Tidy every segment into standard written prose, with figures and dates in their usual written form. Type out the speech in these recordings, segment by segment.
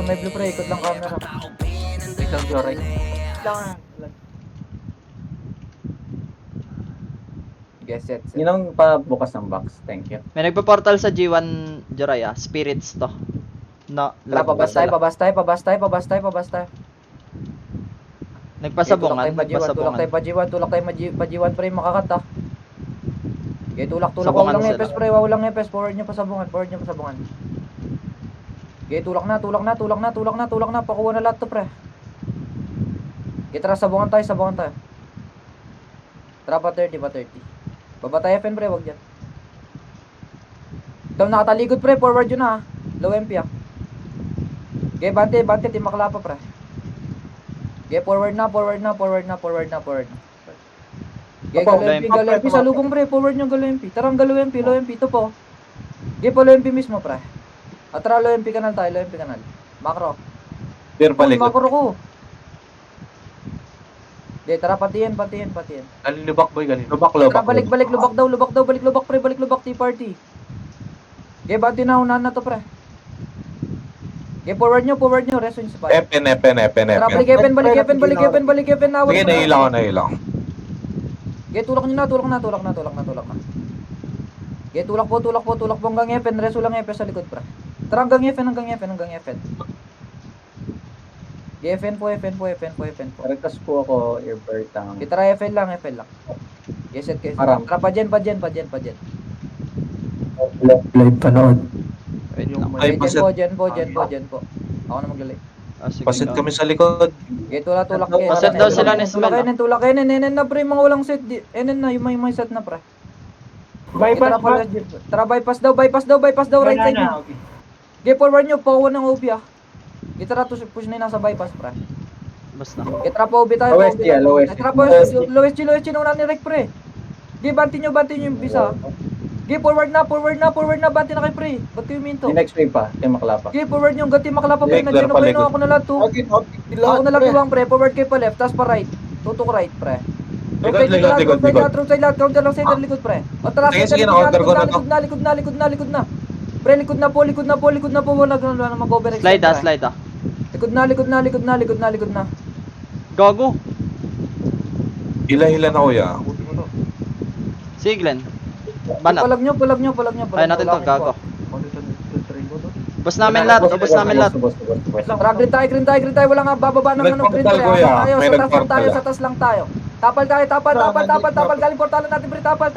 may blue pre, ikot lang camera. Wait lang, Joray. Lang. Guess set. Yun ang pabukas ng box. Thank you. May nagpa-portal sa G1 Joraya. Spirits to. No, Tara, pabas tayo, pabas tayo, pabas tayo, pabas tayo, pabas tayo. Nagpasabungan, Tulak tayo nagpasabungan. pa G1, tulak tayo pa G1 pre, makakata. Okay, tulak, Sabungan walang sila. epes pre, walang epes, forward nyo pa sabungan, Okay, tulak na, pakuha na lahat to pre. Okay, tara, sabungan tayo. Tara, pa 30. Baba tayo FN pre, wag dyan. Ikaw nakataligod pre, forward yun na ha. Low MP ah. Okay, bante, timakla pa pre. Okay, forward na. Okay, galo MP sa lubong pre, forward nyo galo MP. Tara, galo MP, ito po. Okay, po low MP mismo pre. At tara, low MP kanal tayo, Macro. Beer balik. Macro ko. Okay, tara, patiyan. Galilubak boy, galilubak. Tara, balik, lubak daw, balik lubak pre, tea party. Okay, bante na, unahan na to pre. Okay, forward nyo, resto nyo sa pala. Epen. Tara, balik Epen, nawag Sige, nailang. Okay, tulak na. Okay, tulak po hanggang Epen, resto lang Epen sa likod pre. Tara, hanggang Epen. Okay, Epen po. Rekas po ako, Airport ang... Okay, tara, Epen lang. Okay, set. Aram. Tara, pa dyan. Live panood. Wait lang. Ay, Okay, pasit. dyan po. Ako na maglalay. Ah, sige Pasit lang. kami sa likod. Okay, tulak. Paset daw sila ni Smell, Tulak. Enen na pre, mga walang set. Enen na, yung may set na pre. Bypass Tara, bypass daw, right side nyo. Okay, forward nyo, pakuha ng OB ah. Okay, tara, push na yung nasa bypass pre. Basta. Okay, tara, pa OB tayo. Lowest yan, lowest. Tara, pa lowest na una ni Rek pre. Okay, banti nyo yung bisa. Okay, forward na, banti na kay pre. Ba't kayo minto? Yung next wave pa, yung maklapa. Okay, forward nyo, gati makalapa pre. Clear, Nandiyan clear, ako na lahat to. Ako na lang iwang pre, forward kayo pa left, tapos pa right. Tutok right pre. Likod. Roadside lahat, counter lang side likod pre. O tara, Sige, side, na-counter ko na to. likod na. Pre, likod na po, wala na mag-over Slide ah. Likod na. Gago. Hila na kuya. Sige, Glenn. Banat. Palag nyo. Kaya natin to, gago. Ubus namin lahat. Tara, green tayo, wala nga bababa ng ano, green Nagportal, tayo. kuya. May nagportal. Sa taas lang tayo. Tapal, galing portalan natin pre, tapal.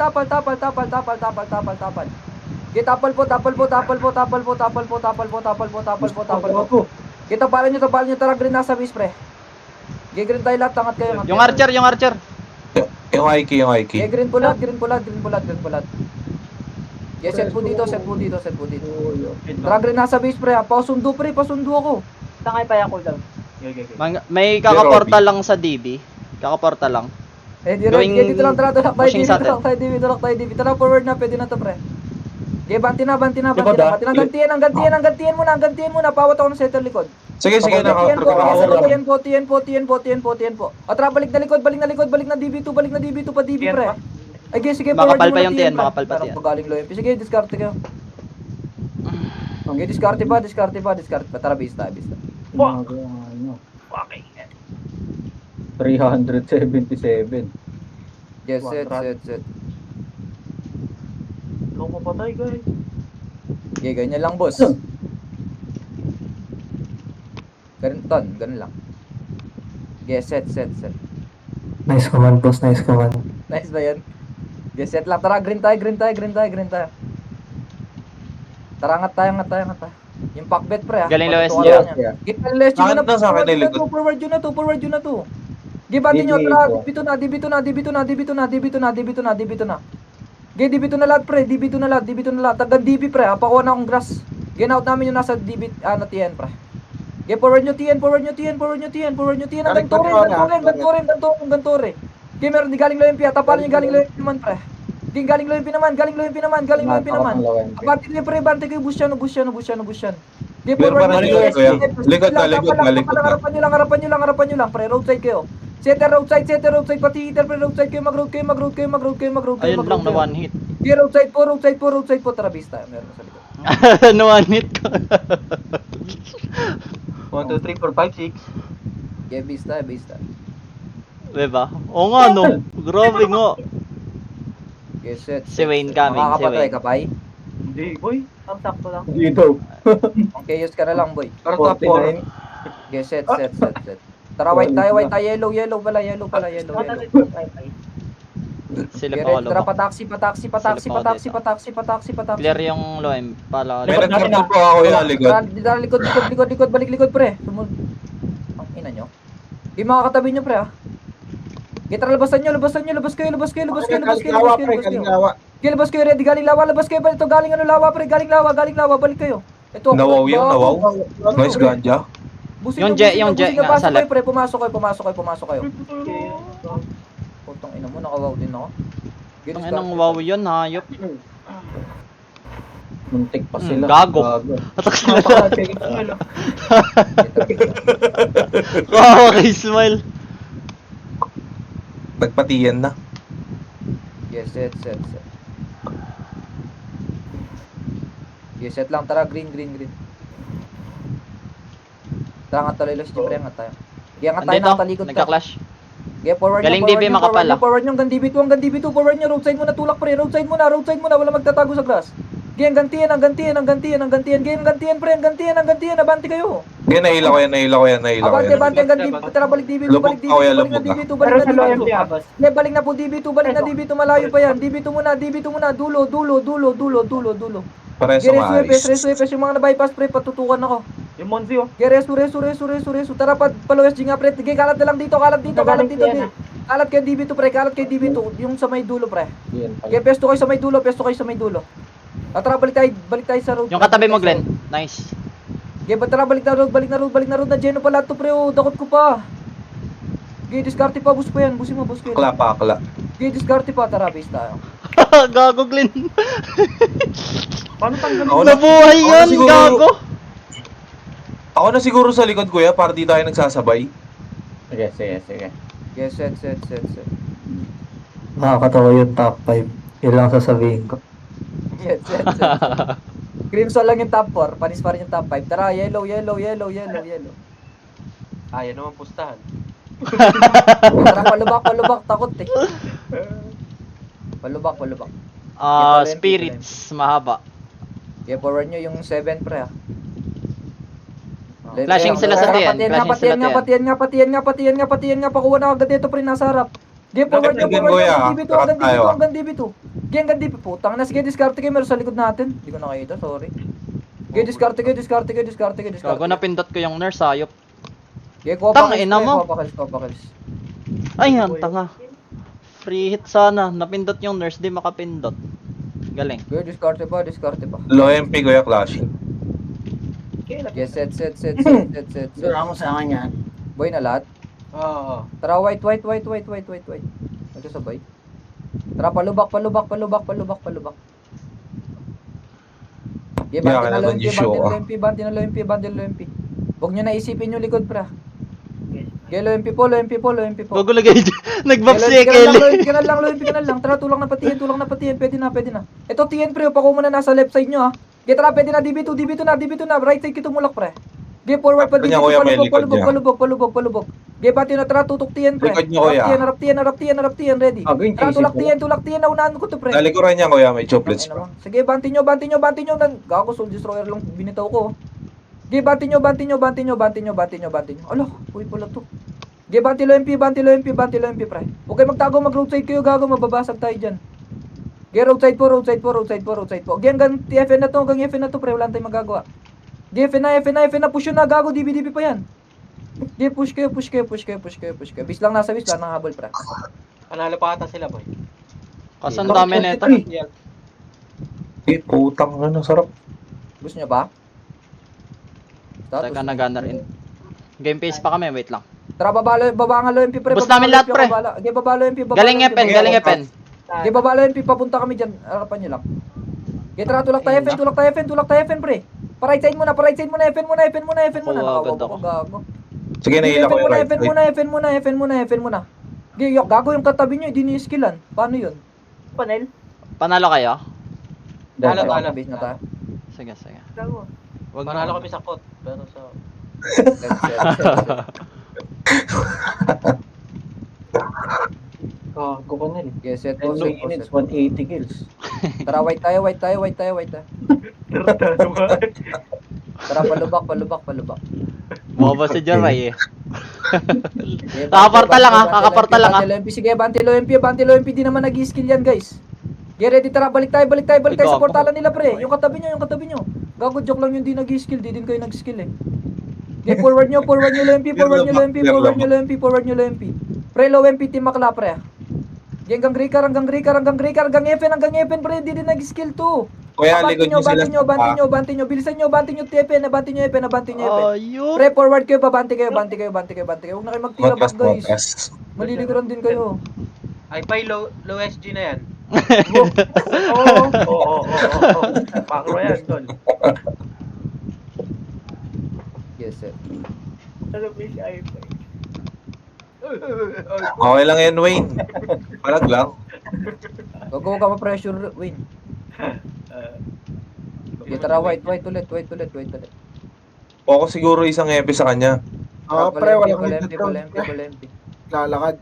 Okay, tapal po. Kita tapalan nyo, tara, green nasa base pre. Okay, green tayo lahat, tangat kayo. Yung archer. Yung Aiki. Okay, green pulat. Okay, set po dito. Tara, green nasa base pre, pasundo ako. Tangay pa yung cooldown. May kakaportal lang sa DB. Kakaportal lang. Going- Dito lang, tara, tulak pushing sa atin. tayo, DB. Tara, forward na, pwede na to pre. Okay, banti na. Gantian muna, pawat ako ng center likod. Sige, na-counter ko na. Tiyan po. O tara, balik na DB2, pa DB pre. Ay, sige, Makapal forward pa muna, yung TN, TN, makapal pa Parang TN. pagaling low MP. Sige, diskarte kayo. Okay, diskarte pa. Tara, base tayo. Ano, Fucking 377. Yes, set. Ikaw mapatay guys. Okay, ganyan lang, boss. Ganun lang. Okay, set. Nice command, boss. Nice command. Nice ba yan? Okay, set lang. Tara, green tayo. Tara, angat tayo. Yung packbet pre ha. Galing lowest Patutukan nyo. niya. Galing lowest nyo Nakanta sa akin, likod. Forward yun na to. Gibati nyo, tara, dibito na. Dibito na lahat pre, dibito na lahat. Tagang DB pre, pakuha na akong grass. Ginout namin yung nasa DB, TN pre. Forward nyo, TN. Hanggang tore. Meron di galing low MP, tapalan nyo galing low MP naman pre. Galing low MP naman. Abante nyo pre, bante kayo, bush yan. Clear pa rin yun, kuya. Likod na. Harapan nyo lang, pre, roadside kayo. Setter roadside, pati hitter pre, roadside kayo, mag-road kayo. Ayun lang, na one hit. Okay, roadside po, tara base tayo, meron na sa likod. Na one hit ko. 1, 2, 3, 4, 5, 6. Yeah, base tayo, base tayo. Diba? Oo nga, no. Grabe nga. Okay, set. Si Wayne coming, si Makakapatay Wayne. ka, Pai? Hindi, boy. Ang sakto lang. Dito. Okay, yes ka na lang, boy. Para top 4. 49. Okay, set. Tara, white tayo, yellow pala, yellow. Sila Okay, pa ready, tara, kalubak. pataksi. Clear yung low end. Pala. May nag-circle po ako yan, likod. Tara, likod, balik likod, pre. Ang ina nyo. Di makakatabi nyo, pre, ah. Okay, tara, labas kayo. Okay, labas kayo, ready, galing lawa, ito, galing lawa, pre, galing lawa, balik kayo. Ito, Nawaw yun, nawaw. Nice ganja. Yung jet nga sa left. Pre, pumasok kayo. Putang ina mo, nakawaw din ako. Okay, Ang inang wow yun, hayop. Muntik pa sila. Gago. Atak sila. Napaka-technical. Kawawa kay Smile. Nagpatiyan na. Yes, set. Yes, set lang. Tara, green. Tara, nga tayo, Lost. Pre, nga tayo. Iangat tayo, Andito, natalikod ka. nagka-clash. Okay, forward Galing nyo, DB makapal, ah. forward nyo, hanggang DB2, forward nyo, roadside muna, tulak pre, roadside muna, wala magtatago sa grass. Okay, ang gantiyan, pre, abanti kayo. Yan, nahila ko yan. Abanti, hanggang DB2, tara, balik DB2, Lubog balik ako yan, DB2, lubog balik Pero na sa low MP, DB2. boss. Ne, balik na po DB2, malayo pa yan, DB2 muna, dulo. Pares Okay, sa maayos. resu, yung mga na-bypass pre, patutukan ako. Yung Monzi, oh. Okay, resu, tara, paluwes G nga pre, okay, kalat na lang dito, kalat dito. Kalat kayo DB2 pre, yung sa may dulo pre. Yan pala. Okay, pesto kayo sa may dulo. Tara, balik tayo sa road. Yung katabi mo, Glenn. Nice. Okay, tara, balik na road na Geno pala to pre, oh, dakot ko pa. Okay, diskarte pa, bus pa yan, busin mo, bus ko yan. Akla. Okay, diskarte pa, tara, base tayo. Gago, Glenn. Paano tanggalin? Ako na- Nabuhay ako na yun, siguro- gago. Ako na siguro sa likod, kuya, para di tayo nagsasabay. Sige. Okay, set. Nakakatawa yung top 5. Yun lang sasabihin ko. Yes. Crimson lang yung top 4, panis pa rin yung top 5. Tara, yellow. Ayaw naman pustahan. Tara, palubak, takot eh. Palubak. Spirits, mahaba. Okay, forward nyo yung 7 pre, ah. Flashing sila sa TN. Patiyan nga, pakuha na agad dito pre, nasa harap. Okay, forward nyo, Nagiging kuya, hanggang DB2. Okay, hanggang DB, putang na, sige, diskarte kayo, meron sa likod natin. Hindi ko nakita, sorry. Okay, diskarte kayo. Gago, napindot ko yung nurse, hayop. Okay, kuha Tang, pa kills, ina mo. kuha pa kills. Ay, ang tanga. Free hit sana. Napindot yung nurse, di makapindot. Galing. Okay, diskarte pa. Low MP, kuya, clashing. Okay, set. Sira mo sa akin yan. Boy na lahat. Oo. Tara, white. Magkasabay. Tara, palubak. Okay, Yeah, kailangan yung show, banti na low MP. Huwag nyo na isipin yung likod, pra. Okay, low MP po. Gago lagay dyan. Nag-box si Kelly. Low MP ka na lang. Tara, tulak na patiyan. Pwede na. Ito, TN, pre. Pakuha mo na nasa left side nyo, ha. Okay, tara, pwede na. DB2 na. Right side kita mulak, pre. Okay, forward pa Likod niya, kuya, may likod niya. palubog. Okay, pati na, tara, tutok TN, pre. Likod niya, kuya. Harap TN, ready. Gago yung Tara, chasing tulak TN, naunahan ko to, pre. Nalikuran niya, kuya, may choplets Ano pa. mo? Sige, banti nyo. Gago, Soul Destroyer lang binitaw ko. Sige, banti nyo. Ala, uy pala to. Sige, banti lo MP, pre. Okay, magtago, mag-roadside kayo, gago, mababasag tayo dyan. Sige, roadside po. Sige, hanggang FN na to, pre, wala tayong magagawa. Sige, FN na, push yun na, gago, DB pa yan. Sige, push kayo. Bis lang, nanghabol, pre. Panalo pa ata sila, boy. Kasan dami neto. Putang, sarap. Gusto nyo ba? Teka, nag-gunner in. Game pace pa kami, wait lang. Tara, baba nga lo MP, pre. Bus namin lahat, pre. Okay, baba lo MP. Galing Epen. Okay, baba lo MP, papunta kami dyan. Harapan nyo lang. Okay, tara, tulak tayo FN, pre. Pa-right side muna, FN muna. agad Nakawaw ako. ko, gago. Sige, nahila ko yung right side. FN muna. Okay, gago yung katabi nyo, hindi ni-skillan. Paano yun? Panel? Panalo kayo? Tara, base na tayo. Sige. Gago. Wag Panalo na. kami sa kot, pero sa... Gago ka nil. Yes, set, 10 set, minutes, set. 180 kills. Tara, white tayo. Tara, palubak. Bobo si Jaray eh. Okay, Kakaparta lang, ha? bante, Kakaparta lang, ha? bante, LMP. Sige, bante low MP, di naman nag-i-skill yan, guys. Get ready, tara, balik tayo sa Gago. portalan nila, pre. Yung katabi nyo. Gago, joke lang yung di nag-i-skill, di din kayo nag-skill eh. Okay, forward nyo low MP, forward nyo low MP. Pre, low MP, team makla, pre. Okay, hanggang Efen, pre, di din nag-skill to. Kuya, likod nyo sila sa pa. Banti nyo, bilisan nyo, banti nyo Efen. Ayun. Pre, forward kayo, banti kayo. Huwag na kayo magtira back, guys. Matras. Maliliguran din kayo. Ay, pa low SG na yan. Oo. Pakro yan, tol. Yes, sir. Ano ba siya ay pa? Okay lang yan, Wayne. Palag lang. Go ka ma-pressure, win. Okay, tara, white ulit. Focus siguro isang epi sa kanya. Pre, wala kang Palempi. MP. Lalakad.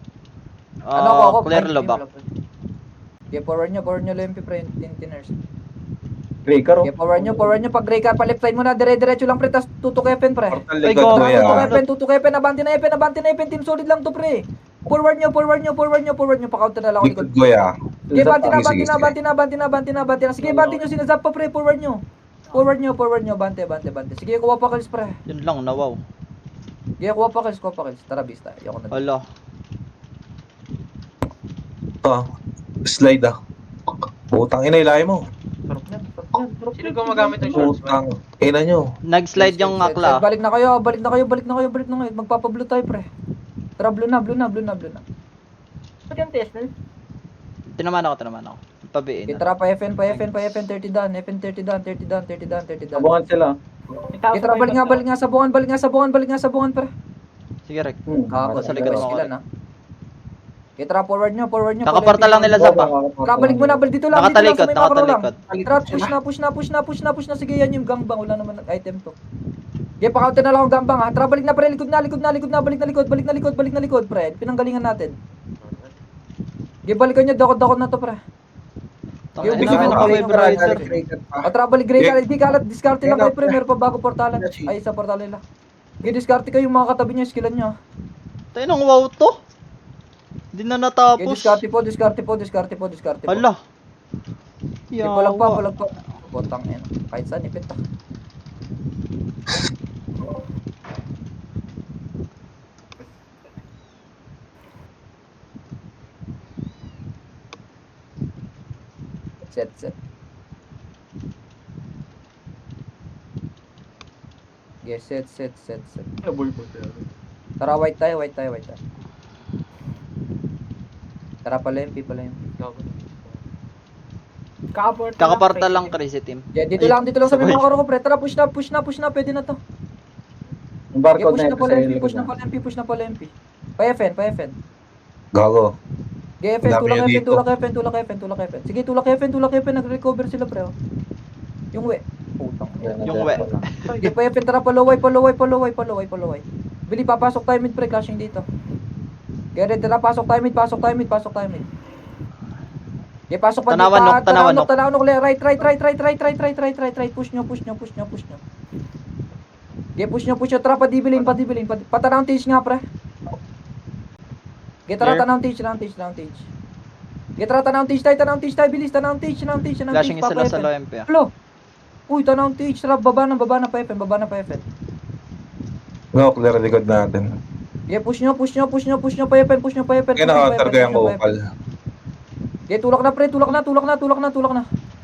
Clear lobak. Okay, forward nyo, LMP, pre, tiners. Breaker, Okay, forward nyo, pag gray ka, pa left side mo na, dire-diretso lang, pre, tas tutok Efen, pre. Portal Ay, likod, gago. Kuya. Tutok Efen, abante na Efen, team solid lang to, pre. Forward nyo, pa-counter na lang ako likod. Likod, Kuya. Sige, banti Sige. na. Sige, banti nyo, sinazap pa, pre, forward nyo, bante. Sige, kuha pa kills, pre. Yun lang, nawaw. Sige, kuha pa kills. Tara, bista. Ayoko na. Hala. Slide ah. Putang ina, ilay mo. Sino gumagamit ng shorts? Putang ina nyo. Nag-slide yung makla. Balik na kayo. Magpapa-blue tayo, pre. Tara, blue na. Ba't yung test na? Tinaman ako. Pabiin. Okay, tara, pa FN, 30 down. FN 30 down. Abungan sila. Okay, tara, balik nga sa buwan, pre. Sige, Rek. Kako, Sa sa likod likod mo ako, skillan, ha. Okay, tara, forward nyo. Kakaparta lang nila sa pa. Tara, balik mo na, dito lang, Nakatalikod, sa may macro lang. nakatalikod. Tara, push na. Sige, yan yung gangbang. Wala naman item to. Okay, pa-counter na lang ang gangbang, ha. Tara, balik na, pre. Likod na. Balik na likod, pre. Pinanggalingan natin. Okay, balikan nyo. Dakot na to, pre. Tangina Yung namin gusto ako ko, vibrator. Tara, balik gray ka. Di kalat, discarte lang kayo, pre. Meron pa bago portalan. Ay, sa portalan nila. Okay, discarte kayo yung mga katabi nyo, skillan nyo, ha. Tayo nang wow to. Di na Okay, natapos. discarte po. Hala. Hindi, palag pa. Botang yan. Kahit saan, ipit, ha. Set. Yes, set. Tara, white tayo. Tara, palempi. Kakaparta lang crazy team. Yeah, dito lang sa may mga ko, pre. Tara, push na, pwede na to. Yung Okay, barcode na push na palempi. Pa FN. Gago. Okay, FN, Dami yan dito. tulak FN. Sige, tulak FN, nag-recover sila, pre. Oh. Yung we. Putang. Yung we. Okay, pa FN, tara, palaway. Bili, papasok tayo mid, pre, clashing dito. Okay, ready, tara, pasok tayo mid. Okay, pasok pa Tanawan, dito. Tanawan, right. Push nyo. Okay, push nyo. Tara, padibilin. Patanawang tage nga, pre. Okay, tara, Clear. tanawang tage. Okay, tara, tanawang tage tayo. Bilis, tanawang tage. Flashing sila sa low MP. Hello. Uy, tanawang tage. Tara, baba na pa FN. No, clear likod natin. Okay, push nyo pa FN. Kaya na-counter ko yung vocal. Okay, tulak na, pre. Tulak na.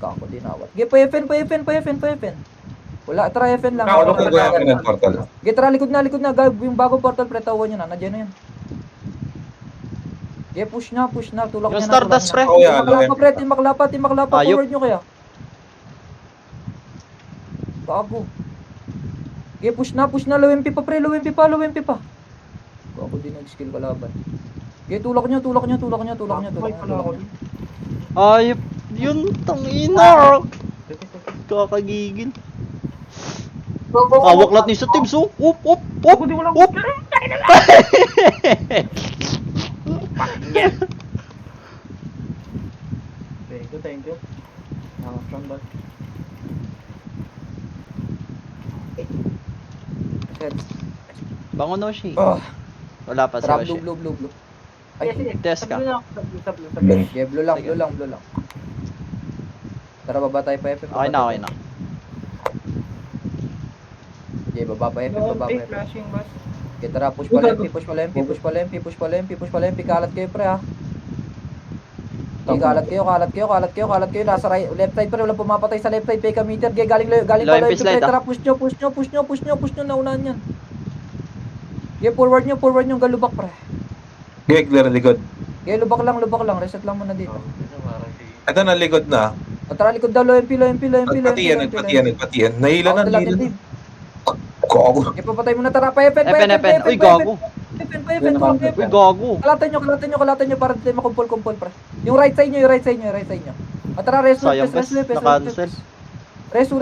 Kako, dinawat. Okay, pa FN. Wala, tara FN lang. Ano ko gawin ng portal? Okay, tara, likod na. Yung bagong portal, pre, tawan nyo na. Nandiyan na yan. Okay, push na. Tulak Yung nyo na. Stardust, pre. Oh, yeah, low Maklapa, pre. Team maklapa. Ayop. Forward nyo kaya. Bago. Okay, push na. Low MP pa, pre. Low MP pa. Bago din nag-skill kalaban. Okay, tulak nyo. Ayop. Yun, tangina. Kakagigil. Kawaklat ni sa team, so. Up. Oop! Ako di walang Oop! Thank you. Nakakasang ba? Set. Bangon no siya. Oh, Wala pa si tara, Oshi. blue. Ay, Test ka. okay, blue lang. Tara, baba tayo pa FF. Okay na. Okay, baba pa FF. Flashing bus. Okay, tara, push pa MP. Kalat kayo, pre, ha. Okay, kalat kayo. Nasa right, left side, pre. Walang pumapatay sa left side. Peka meter. Okay, galing pa Low left MP slide, pre. Tara, push nyo. Naunahan yan. Okay, forward nyo. Galubak, pre. Okay, clear likod. Okay, lubak lang. Reset lang muna dito. Ito na likod na. O, tara, likod daw. Low MP. Nagpatiyan. Nahila na, Ako lang, nahila. Dave. Gago. Okay, papatay muna. Tara, pa FN. Uy, gago. Uy, gago. Kalatan nyo para tayo makumpol, pre. Yung right side nyo. O, tara, resu. Sayang pes, na-cancel. Resu.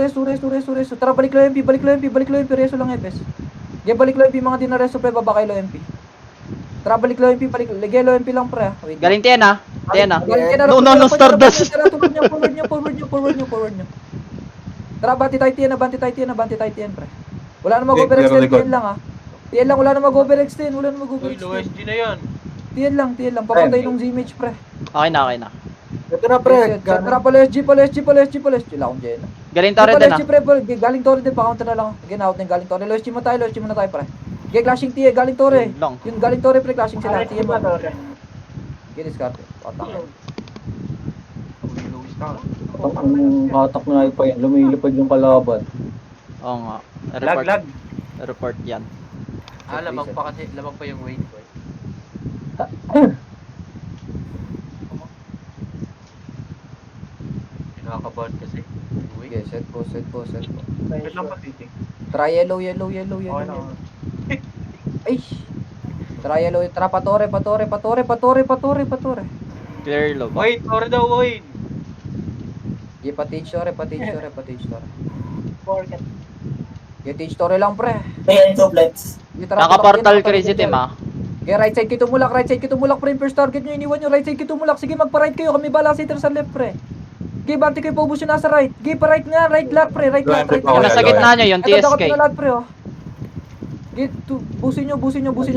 Tara, balik lo MP. Resu lang, epes. Okay, balik lo MP, mga di na resu, pre, baba kay lo MP. Tara, balik lo MP. Ligay lo MP lang, pre. Wait. Galing Tiyan ah. Galing ka na. No, Stardust. Tara, forward nyo. Tara, banti tayo tiyan, pre. Wala na mag-overextend, likod. tiyan lang, ha. Tiyan lang, wala na mag-overextend. Uy, low SG na yan. Tiyan lang. Papatay nung Z-Image, pre. Okay na. Ito na, pre. Tara, pala SG. Wala akong dyan. Galing Torre din ah. Pre, galing Torre din, pa-counter na lang. Again, out na yung galing Torre. Low SG muna tayo, pre. Okay, clashing tiye, galing Torre. Yun lang. Yung galing Torre, pre, clashing sila. Tiye mo. Ito. Okay, discard. Patang. Ang hatak na pa yan, lumilipad yung kalaban. Oo nga. Lag. Report yan. Lamang pa yung weight ko. Nakakabahan kasi. Okay, set po. Wait lang pa, titing. Try yellow. Okay na. Ay! Try yellow. Tara, patore. Clear low ba? Wait, sorry daw, wait. Okay, pa-teach story. Forget. Okay, teach story lang, pre. Ayan, two blends. Okay, tara, Naka-portal tulak crazy yan, team ah. Okay, right side kita mulak, pre. Yung first target nyo, iniwan nyo. Right side kita mulak. Sige, magpa-right kayo. Kami bala sa left, pre. Okay, banti kayo, paubos yun nasa right. Okay, pa-right nga. Right lahat, pre. Right lahat. Yung nasa gitna nyo, yung Ito, dapat TSK. na lahat, pre, oh. Okay, busin nyo.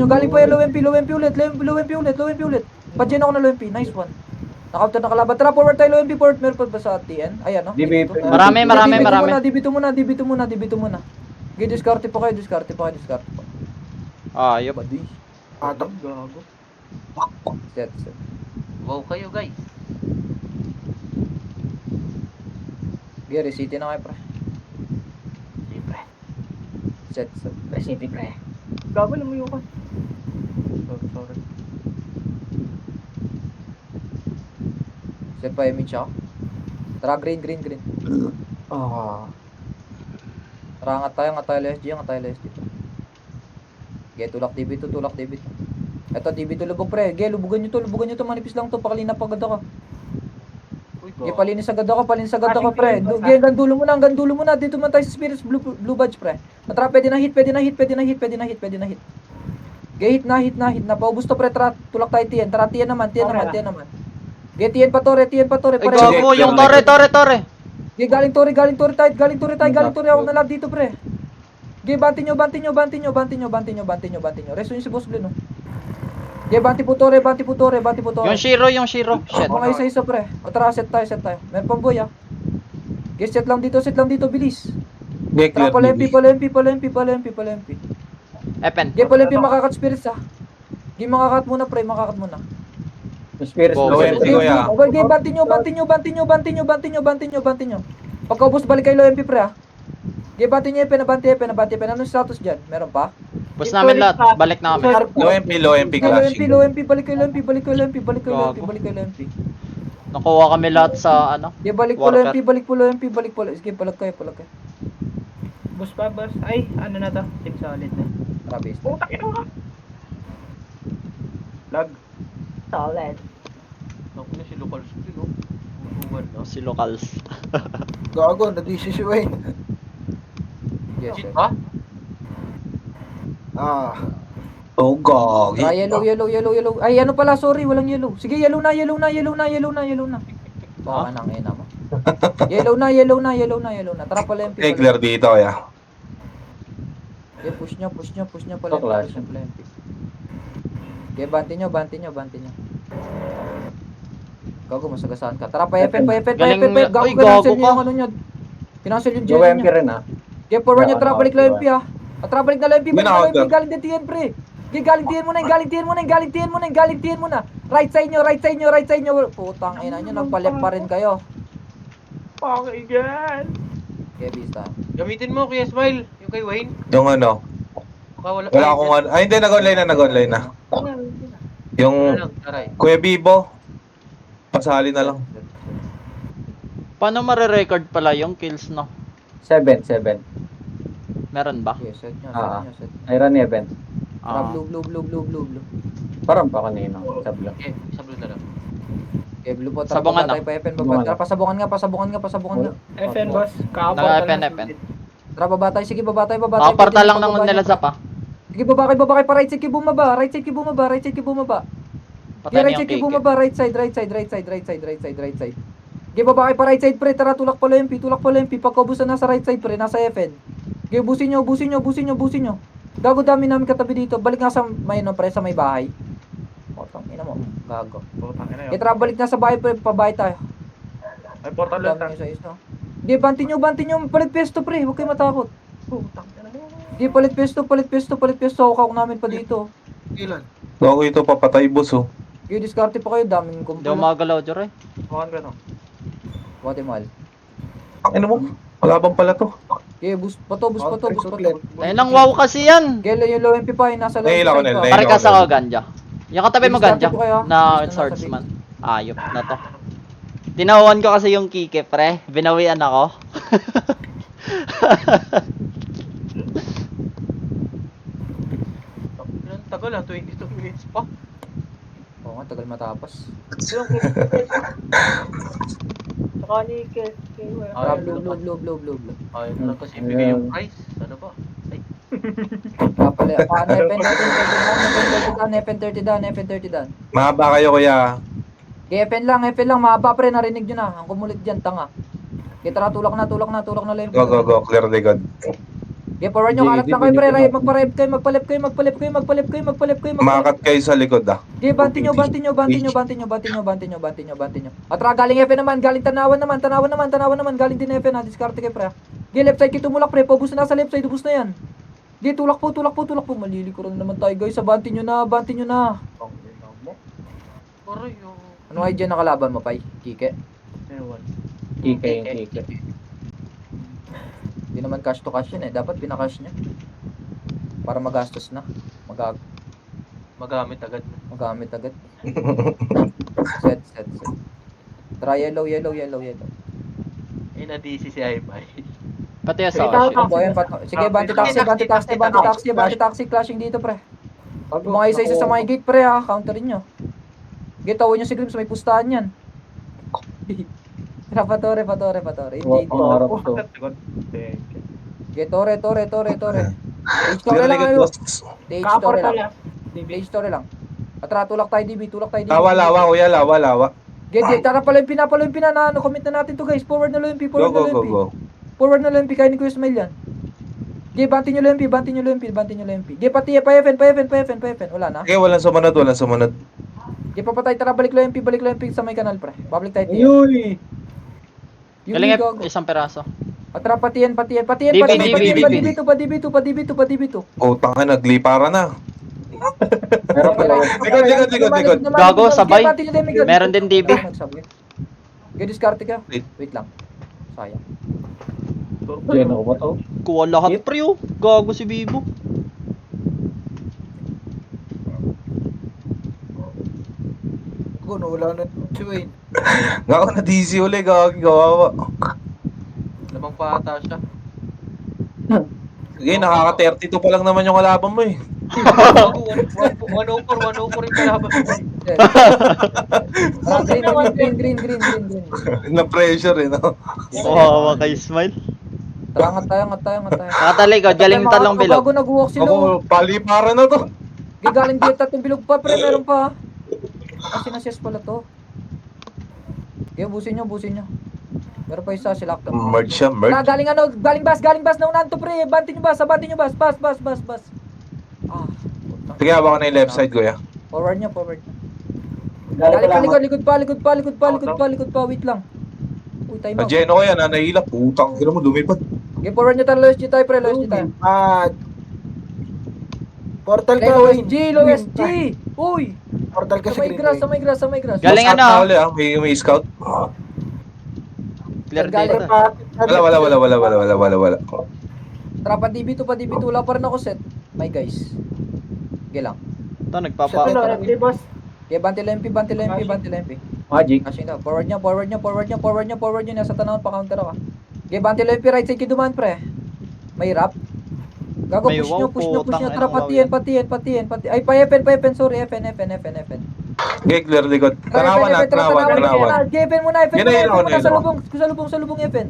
Galing pa yung low MP ulit. Padyan ako na low MP. Nice one. Naka-out na kalaban. Tara, forward tayo low MP. Meron pa ba sa TN? Ayan, no? DB. Marami. Dibito muna. Okay, discard po kayo. Ah, yup. Badi. Hatak. Gago. Set. Wow kayo, guys. Okay, receipt na kayo, pre. Siyempre. Set. Recipe, pre. Gago, lumayo ka. Sorry. Set pa image ako. Tara, green. Tara, angat tayo LSG. Okay, tulak DB to. Eto, DB to lubog, pre. Okay, lubugan nyo to. Manipis lang to. Pakalina pa agad ako. Uy, Okay, palinis agad ako, pre. Okay, hanggang dulo muna. Dito man tayo sa Spirits Blue Badge, pre. Tara, pwede na hit. Okay, hit na. Paubos to, pre. Tara, tulak tayo TN. Tara, TN naman. Okay, TN pa, Torre. Ay, gago, yung Torre. Okay, galing Torre tight. Ako na lang dito, pre. Okay, banti nyo. Resto nyo si Boss Blue, no? Okay, banti po Torre. Yung Shiro. Shit. Mga isa-isa, pre. O, tara, set tayo. Meron pang boy, ah. Okay, set lang dito, bilis. Okay, Tara, clear DB. palempi. Epen. Okay, palempi, makakat spirits, ah. Okay, makakat muna, pre. Spirits Go, low go, MP. Kuya. Okay, banti nyo. Pagkaubos, balik kayo low MP, pre, ah. Okay, banti nyo, nabanti. Anong status dyan? Meron pa? Bus namin lahat. Balik na kami. Low MP clashing. Low MP, balik kayo low MP. Nakuha kami lahat sa ano. Okay, balik po low MP. Sige, palag kayo. Bus pa, bus. Ay, ano na to? Team solid na. Tara, base. Putak ina ka. Lag. Solid. Ako na si local skill, no? Utuwan na. Si locals. Gago, na-DC si Wayne. Yes, Cheat sir. ba? Oh, gagi. Try yellow, yellow, yellow, yellow. Ay, ano pala, sorry, walang yellow. Sige, yellow na, yellow na, yellow na, yellow na, yellow na. Baka nang ina mo. Yellow na, yellow na, yellow na, yellow na. Tara pala MP. Okay, clear dito kaya. Okay, push nyo pala. Ito, clash. Push nyo pala MP. Okay, banti nyo. Gago, masagasaan ka. Tara, pa FN. Galing- Gago, Uy, cancel gago nyo ka. yung ano nyo. Kinancel yung Yung jelly MP nyo. rin ah. Okay, forward nyo, Yeah, tara, balik lang MP ah. Balik na lang MP, balik na lang MP. Minaw, Galing din TN, pre. Okay, galing TN mo na. Right side nyo. Putang ina nyo, nagpalep pa rin kayo. Okay, gan. Okay, Vista. Gamitin mo, Kuya Smile. Yung kay Wayne. Yung ano. Baka wala Wala akong ano. Ay, hindi, nag-online na. Yung Wala lang, taray. Kuya Bibo. Pasali na lang. Paano mare-record pala yung kills, no? 7. Meron ba? Okay, set nyo. Set. Iron event. Tara, Ah. blue. Parang pa kanina. Sabla. Okay, sa blue na lang. Okay, blue po. Tara, Sabungan baba tayo pa FN. Tara, pasabungan nga. FN, boss. Kakaportal Naka-FN. lang. Tara, baba tayo. Sige, baba tayo. Nakaportal lang ng Pababa nila nyo. Zap, ah. Sige, baba kayo. Pa right side kayo bumaba. Right side kayo bumaba. Patay na Right yung side kayo cake. bumaba. Right side. Sige, baba kayo pa right side, pre. Tara, tulak pala MP. Pagkaubusan na sa right side, pre. Nasa FN. Sige, busin nyo. Gago, dami namin katabi dito. Balik nga sa may, no, pre, sa may bahay. Potang ina mo. Gago. Putang ina Okay, tara, balik na sa bahay, pre. Pabahay tayo. Ay, portal lang. Dami nyo sa isa. Hindi, banti nyo. Palit pesto, pre. Huwag kayo matakot. Putang ina mo. Hindi, palit pesto. Hawak namin pa dito. Ilan? Gago ito, papatay boss oh. Okay, diskarte pa kayo. Daming Hindi kumpul. ako magalaw, Jory. Mukhang gano'n. Guatemala. Ang ina mo. Malabang pala to. Okay, boost pa to. Ay, nang wow kasi yan. Okay, yung low MP pa, nasa low Nahila ko side na, pa. nahila. Pare ka sa ganja. Yung katabi mo Diskarte ganja po kayo. na Gusto na swordsman. Ayop na to. Tinawan ko kasi yung kike, pre. Binawian ako. Ilang tagal ah, 22 minutes pa. Oo nga, tagal matapos. Saka ni Kel. Tara, blue. Ay, na lang kasi ibigay yung price. Ano ba? Ay, Papali, FN 30 dan. Mahaba kayo kuya. Okay, FN lang, mahaba pre, narinig nyo na. Ang kumulit dyan, tanga. Okay, tara, tulak na lang MP. Go. Clear the god. Okay, forward nyo, kalat lang kayo pre, magpa-rev kayo, magpalip kayo. Makat kayo sa likod ah. Okay, banti nyo. At tara, galing FN naman, galing tanawan naman, galing din FN ha, diskarte kayo pre. Okay, left side kayo tumulak pre, pabus na sa left side, ubus na yan. Okay, tulak po, malilikuran naman tayo guys, banti nyo na. ang ina mo. Aray, yung... Ano ay dyan nakalaban mo, Pai? Kike? Ewan. Kike. Hindi naman cash to cash yun eh. Dapat pinakash niya. Para magastos na. Magamit agad. Magamit agad. Set. Try yellow. Eh, na-DC si Aimay. Pati yung Sige, sa Oh, boy, sige, banti taxi, clashing dito, pre. Yung mga isa-isa sa mga gate, pre, ha. Counterin nyo. Gate, tawin nyo si Grims, may pustahan yan. Patore. Pangarap to. Gate, tore. Stage Clear story the lang god kayo. boss. Kakaportal lang. Stage story lang. At tulak tayo DB. Lawa kuya, lawa. Gate, tara pala yung pina na ano, commit na natin to guys. Forward na low MP. Go. Forward na low MP, kaya ni Kuya Smile yan. Gate, banti nyo low MP. Gate, pati pa FN. Wala na. Okay, walang sumunod. Gate, papatay, tara, balik low MP sa may kanal, pre. Babalik tayo tiyan. Ayuy! Galing gago. isang peraso. At tara, patiyan. DB. Padibito. Utang ka, naglipara na. Meron pa lang. Likod. Gago, sabay. Meron din DB. Gate, diskarte ka. Wait lang. Sayang. Yan ako ba to? Kuha lahat, pre, oh. Gago si Bibo. Wala na si Wayne. Nga ako na DC uli, gagi, kawawa. Lamang pa ata siya. Sige, nakaka-32 pa lang naman yung kalaban mo eh. 104 yung kalaban. Green. Na-pressure eh, no? Kawawa kay Smile. Tara, angat tayo, angat tayo, angat tayo. Nakatalikod, galing yung talong bilog. Bago nag-walk sila. Ako, paliparan na to. Galing dito tatlong bilog pa, pre, meron pa. Kasi na-chest pala to. Okay, busin nyo, busin nyo. Meron pa isa, sila actor. Merge siya, merge. Galing ano, galing bas, naunahan to, pre. Bantin nyo bas, bas. Ah. Sige, hawa ka na yung left side, kuya. Forward nyo, forward nyo. Galing Galing pala pa, likod pa, wait lang. Uy, time out. Na-geno ko yan, nahihila. Putang, ina mo, lumipad. Okay, forward nyo tayo, lowest G tayo, pre, lowest G tayo. Portal ka, Lowest Wayne. G, lowest G! Uy! Portal ka Sa sa may green. grass, sa may grass, sa may grass. Galing Mas ano? up na uli, ah. May scout. Clear Galing. data. Wala. Tara, pa DB2, wala pa rin ako set. My guys. Okay lang. Ito, nagpapa... Okay, banti lang MP. Magic. Kasi na, forward nyo, nasa tanawin pa counter ako. Okay, banti lang MP, right side kayo dumaan, pre. May rap. Gago, May push nyo, wow, putang tara, ina, patian. Ay, pa FN, sorry, FN. Okay, clear likod. Tanawan. Given mo na, FN Yan na yun, muna, yun, yun. sa lubong FN.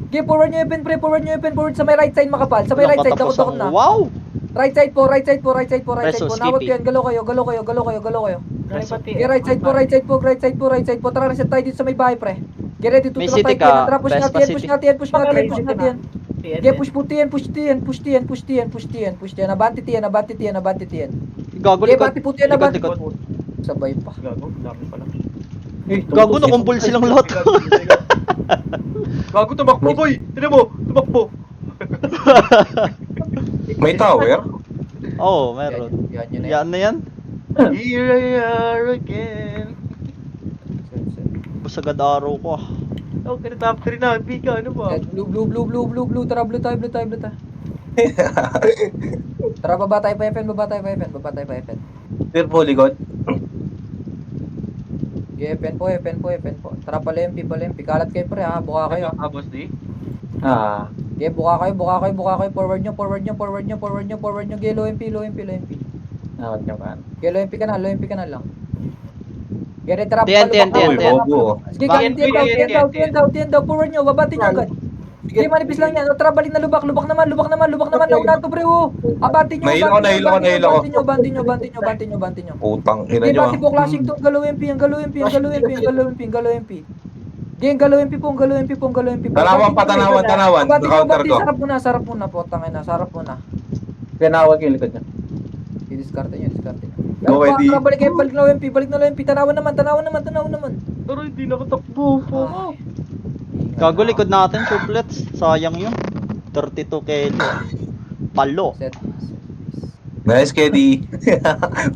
Okay, forward nyo FN, pre, forward sa may right side makapal, sa may right side, Nakatapos dakot na. ang- Wow! Right side po. Versus Nawag skipping. yan, galaw kayo. Galing pati. Okay, right side po. Tara, reset tayo dito sa may bahay, pre. Get ready to May trap city tayo. ka, Tara, push Vespa natin, City. push natin. Okay, push tiyan. Abante tiyan. Gago, Okay, likod. bati po tiyan, abante. Likod. Sabay pa. Gago, dami pala. Gago, nakumpul silang lahat. Gago, tumakbo boy! Tinan mo, tumakbo! May tower? Oo, meron. Yan, yun na yan. Yan na yan. Here I are again. Busagad araw ko ah. Oh, top 3 na, Pika, ano ba? Blue. Tara, blue tayo. Tara, baba tayo pa FN. Clear po, likod. Okay, FN po. Tara, palempi. Kalat kayo, pre, ha. Buka kayo, ha. Boss D? Ah. Okay, buka kayo. Forward nyo. Okay, low MP. Nawat nyo kan. Okay, low MP ka na lang. Okay, tara, Tiyan. Uy, bobo. Sige, tiyan daw. Forward nyo, babatin nyo agad. Sige, manipis lang yan. O, tara, balik na lubak naman. Nauna to, pre, oh. Abatin nyo. Nahilo ko. Bantin nyo. Putang, ina Okay, nyo, bati po, classic to. Galaw MP. Galaw MP. Game, galaw MP po. Tanawan. Counter ko. Sarap muna po. Tangin na, sarap muna. Pinawag yung likod nyo. I-discarte nyo. Go, Tara, Eddie. balik na low MP. Tanawan naman. Pero hindi nakatakbo po. Gago, likod natin, triplets. Sayang yun. 32 kilo. Palo. Set. Nice, Keddy.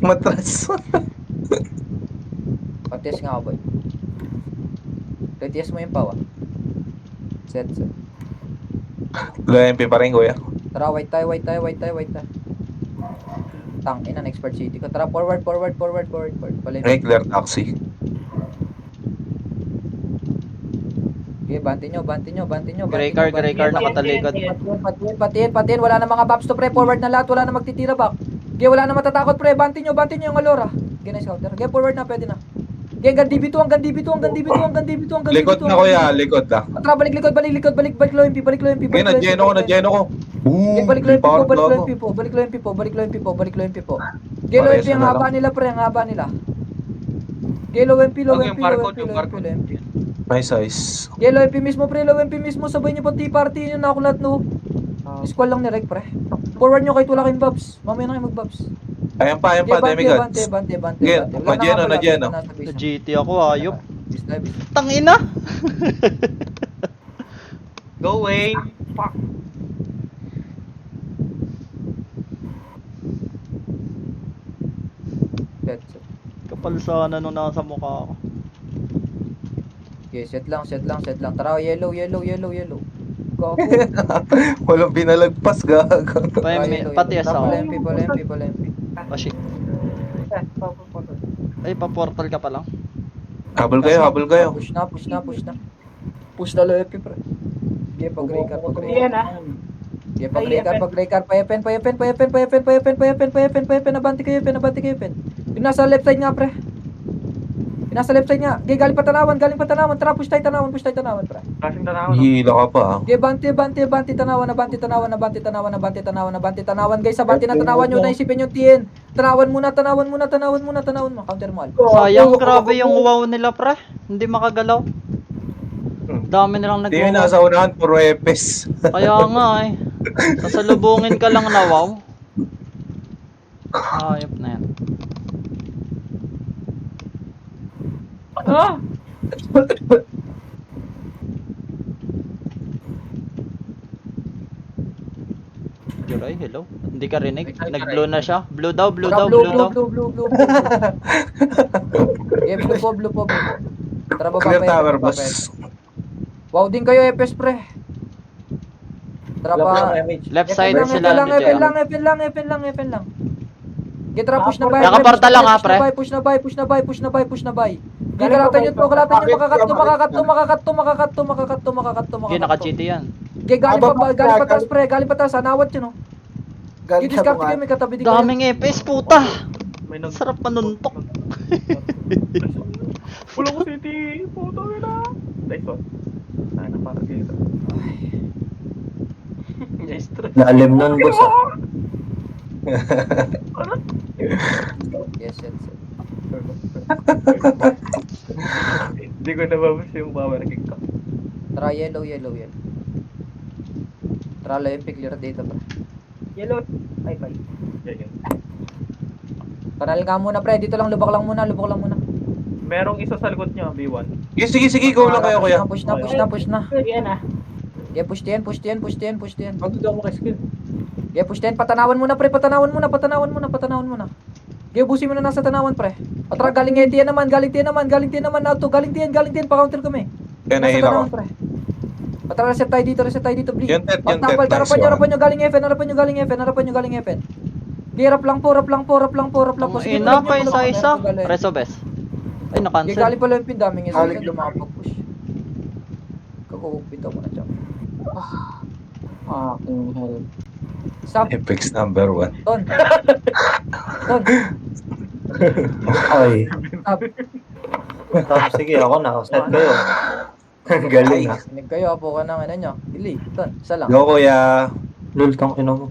Matras. Patis nga ako, boy. Retias mo yung pawa. Set. Wala MP pa rin, kuya. Tara, white tayo. Tang, ina, expert city ko. Tara, forward. Palay. May clear taxi. Okay, bantin nyo. Gray car, nakatalikod. Patiin. Wala na mga bobs to, pre. Forward na lahat. Wala na magtitira back. Okay, wala na matatakot, pre. Bantin nyo yung Alora. Okay, nice counter. Okay, forward na. Pwede na. Okay, hanggang DB2. Likod na, kuya. Likod na. Tara, balik likod. Balik low MP. Okay, na-geno ko. Boom. Okay, balik low Power MP po. block. Balik low MP po. Okay, low MP ang haba nila, pre. Ang haba nila. Okay, low MP. Nice size. Okay, low MP mismo, pre. Low MP mismo. Sabay nyo pati party nyo na ako lahat, no? Squall lang ni Rek, pre. Forward nyo kahit wala kayong bobs. Mamaya na kayo mag-bobs. Ayan pa, demigods. Bante. Again, na-geno. Sa GT ako, ayop. Bis. Tangina! Go Wayne! Fuck! Set. Kapal sana nung nasa mukha ako. Okay, set lang. Tara, yellow. Gago. Walang binalagpas, gagang. Pati asawa. Palempi. Oh shit. Ay, pa-portal ka pa lang. Habol kayo. Push na. Push na low MP, pre. Okay, pag-gray car. Yan ah. Okay, pag-gray car. Pa-FN. Abante kayo, FN. Yung nasa left side nga, pre. Nasa left side nga. Okay, galing pa tanawan. Tara, push tayo tanawan, pre. Flashing tanawan. Hihila ka pa ah. Okay, banti, tanawan. Guys, sa banti na tanawan nyo, naisipin yung TN. Tanawan muna. Counter mo, Al. Sayang, grabe yung wow nila, pre. Hindi makagalaw. Dami nilang Hindi yung nag-wow. nasa unahan, puro epes. Kaya nga eh. Sasalubungin ka lang na wow. Ayop na yan. Ah! Juray, hello? Hindi ka rinig? Nag-blue na siya? Blue daw. Blue. Okay, blue po. Tara, baba Clear pa tower, yan, baba boss. pa yan. Wow din kayo, FS, pre. Tara Wala pa. pa damage. Left side FN sila lang, ni JR. FN lang. Get tara, push na bay. Nakaporta lang, ha, pre. Push na bay. Galatan nyo, makakatto. Okay, naka-GT yan. Okay, galing pa taas, pre. Galing pa taas, anawat yun, oh. Galing sa Discard kayo, bunga. may katabi di kayo. Daming EPS, puta! May nag... Sarap manuntok. Wala ko city. Puto na. Nice one. Sana para dito. Nice try. Lalim nun, boss. Yes. Hindi ko nababas yung power kick ko. Tara, yellow. Tara, lampi, clear data, pre. Yellow. Ay, bye. Yan. Panal ka muna, pre. Dito lang, lubak lang muna. Merong isa sa likod niya, B1. Sige, go lang kayo kuya. Push na. Yan ah. Yeah, push din. Bakit daw mo kay-skill? Yeah, push din. Patanawan muna, pre. Patanawan muna. Yeah, busin mo na nasa tanawan, pre. Atra, galing tiyan naman. Galing tiyan. Pa-counter kami. Kaya Nasa nahila ko. tanawan, pre. Atra, reset tayo dito, Bli. Yung tet, Pagtapal, nice harapan one. nyo galing FN. Okay, rap lang po. Ang Sige, ina pull up pa nyo, isa-isa. galing. Preso best. Ay, Okay, na-cancel. galing pala yung pindaming isa. Galing. Lumapag-push. Kakukupit ako na dyan. Aking hell. Stop. Apex number 1. Ton. Ay. Stop. Sige, ako na. Set kayo. Galing ha. Sinig kayo, apo ka ng ano nyo. Ili, ton, isa lang. Go kuya. Lul, kang ina mo.